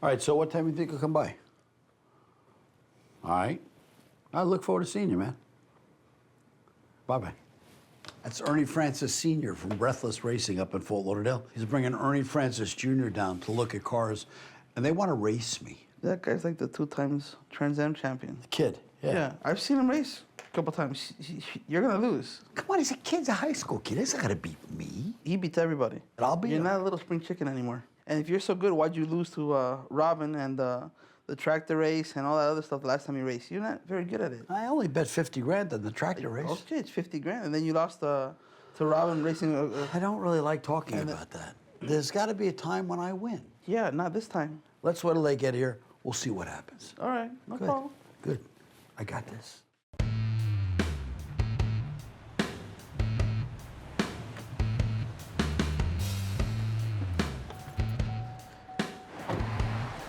All right, so what time do you think you'll come by? All right. I look forward to seeing you, man. Bye-bye. That's Ernie Francis Sr. from Breathless Racing up in Fort Lauderdale. He's bringing Ernie Francis Jr. down to look at cars, and they want to race me. That guy's like the 2 times Trans Am champion. The kid, Yeah, I've seen him race a couple times. You're gonna lose. Come on, he's a kid. He's a high school kid. He's not gonna beat me. He beats everybody. And I'll beat You're him. not a little spring chicken anymore. And if you're so good, why'd you lose to Robin and the tractor race and all that other stuff the last time you raced? You're not very good at it. I only bet 50 grand on the tractor race. Okay, it's 50 grand. And then you lost to Robin racing. I don't really like talking about that. There's got to be a time when I win. Yeah, not this time. Let's wait till they get here. We'll see what happens. All right, no Good. problem. Good. I got this.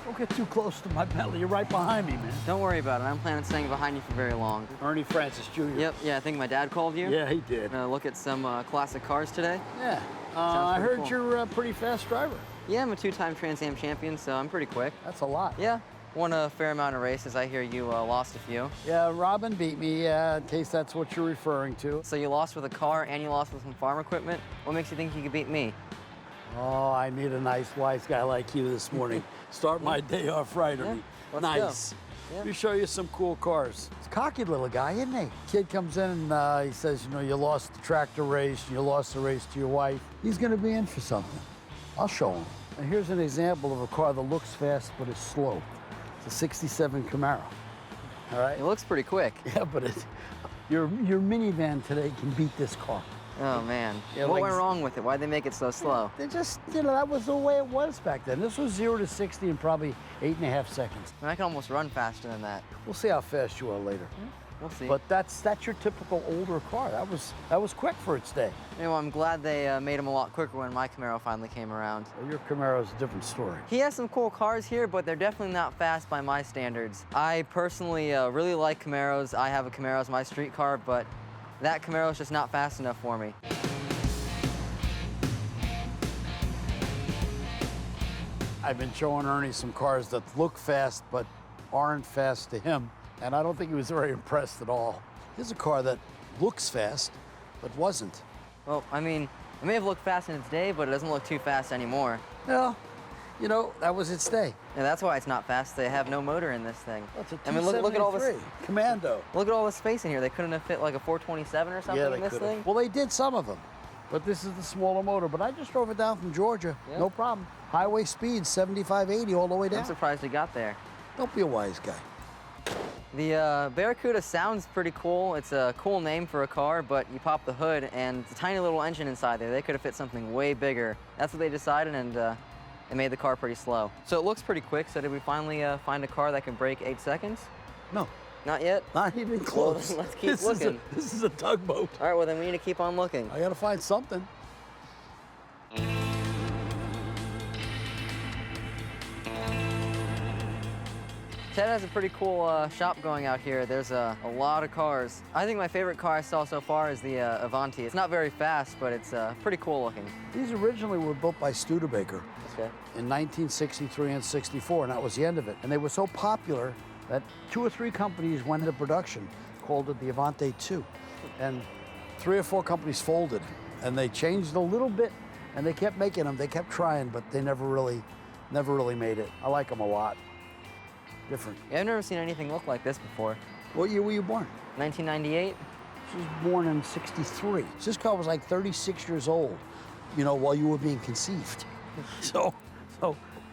Don't get too close to my belly. You're right behind me, man. Don't worry about it. I'm planning on staying behind you for very long. Ernie Francis Jr. Yep, yeah, I think my dad called you. Yeah, he did. Look at some classic cars today. Yeah. Sounds I pretty heard cool. you're a pretty fast driver. Yeah, I'm a 2-time Trans Am champion, so I'm pretty quick. That's a lot. Yeah, won a fair amount of races. I hear you lost a few. Yeah, Robin beat me, in case that's what you're referring to. So you lost with a car and you lost with some farm equipment. What makes you think you could beat me? Oh, I need a nice, wise guy like you this morning. Start my day off right, Ernie. let's Nice. go. Yeah. Let me show you some cool cars. He's a cocky little guy, isn't he? Kid comes in and he says, you know, you lost the tractor race, you lost the race to your wife. He's gonna be in for something. I'll show him. And here's an example of a car that looks fast but is slow. It's a 67 Camaro, all right? It looks pretty quick. Yeah, but your minivan today can beat this car. Oh, man. Yeah, what like- went wrong with it? Why'd they make it so slow? They just, you know, that was the way it was back then. This was 0 to 60 in probably 8.5 seconds. And I can almost run faster than that. We'll see how fast you are later. We'll see. But that's your typical older car. That was quick for its day. Anyway, I'm glad they made him a lot quicker when my Camaro finally came around. Well, your Camaro's a different story. He has some cool cars here, but they're definitely not fast by my standards. I personally really like Camaros. I have a Camaro as my street car, but that Camaro is just not fast enough for me. I've been showing Ernie some cars that look fast but aren't fast to him, and I don't think he was very impressed at all. Here's a car that looks fast but wasn't. Well, I mean, it may have looked fast in its day, but it doesn't look too fast anymore. Well, you know, that was its day. And that's why it's not fast. They have no motor in this thing. That's a I mean, look at all this. 273 Commando. Look at all this space in here. They couldn't have fit like a 427 or something Yeah, in they this could thing. have. Well, they did some of them, but this is the smaller motor. But I just drove it down from Georgia, Yeah. no problem. Highway speed, 75, 80 all the way down. I'm surprised he got there. Don't be a wise guy. The Barracuda sounds pretty cool. It's a cool name for a car, but you pop the hood and it's a tiny little engine inside there. They could have fit something way bigger. That's what they decided, and it made the car pretty slow. So it looks pretty quick. So did we finally find a car that can break 8 seconds? No, Not yet? not even close. Well, let's keep This looking. This is a tugboat. All right, well then we need to keep on looking. I gotta find something. Ted has a pretty cool shop going out here. There's a lot of cars. I think my favorite car I saw so far is the Avanti. It's not very fast, but it's pretty cool looking. These originally were built by Studebaker Okay. in 1963 and 64, and that was the end of it. And they were so popular that 2 or 3 companies went into production, called it the Avante 2. And 3 or 4 companies folded, and they changed a little bit, and they kept making them. They kept trying, but they never really made it. I like them a lot. Different. Yeah, I've never seen anything look like this before. What year were you born? 1998? She was born in 63. This car was like 36 years old, you know, while you were being conceived. So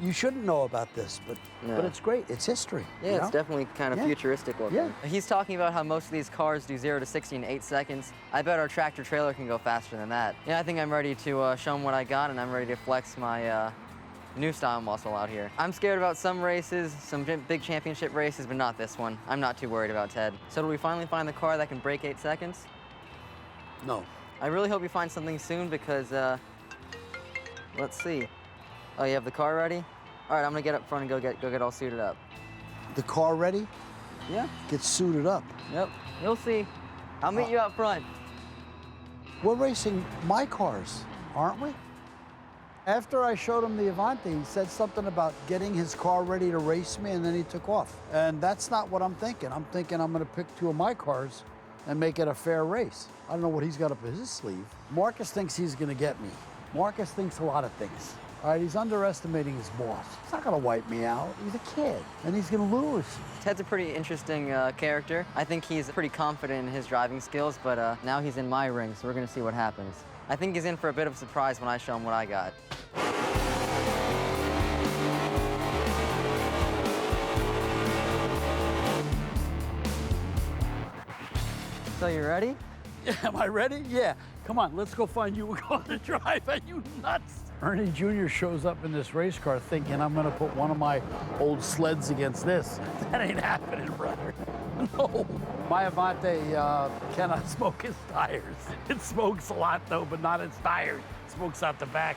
you shouldn't know about this, but it's great. It's history. Yeah, you it's know? definitely kind of Yeah. futuristic looking. Yeah. He's talking about how most of these cars do 0 to 60 in 8 seconds. I bet our tractor trailer can go faster than that. Yeah, I think I'm ready to show him what I got, and I'm ready to flex my new style muscle out here. I'm scared about some races, some big championship races, but not this one. I'm not too worried about Ted. So do we finally find the car that can break 8 seconds? No. I really hope you find something soon because, let's see. Oh, you have the car ready? All right, I'm gonna get up front and go get all suited up. The car ready? Yeah, Get suited up. yep, you'll see. I'll meet you up front. We're racing my cars, aren't we? After I showed him the Avante, he said something about getting his car ready to race me, and then he took off. And that's not what I'm thinking. I'm thinking I'm going to pick two of my cars and make it a fair race. I don't know what he's got up his sleeve. Marcus thinks he's going to get me. Marcus thinks a lot of things. All right, he's underestimating his boss. He's not going to wipe me out. He's a kid, and he's going to lose. Ted's a pretty interesting character. I think he's pretty confident in his driving skills, but now he's in my ring, so we're going to see what happens. I think he's in for a bit of a surprise when I show him what I got. So you ready? Am I ready? Yeah. Come on, let's go find you. We're going to drive. Are you nuts? Ernie Jr. shows up in this race car thinking I'm going to put one of my old sleds against this. That ain't happening, brother. No. My Avante cannot smoke his tires. It smokes a lot, though, but not its tires. It smokes out the back.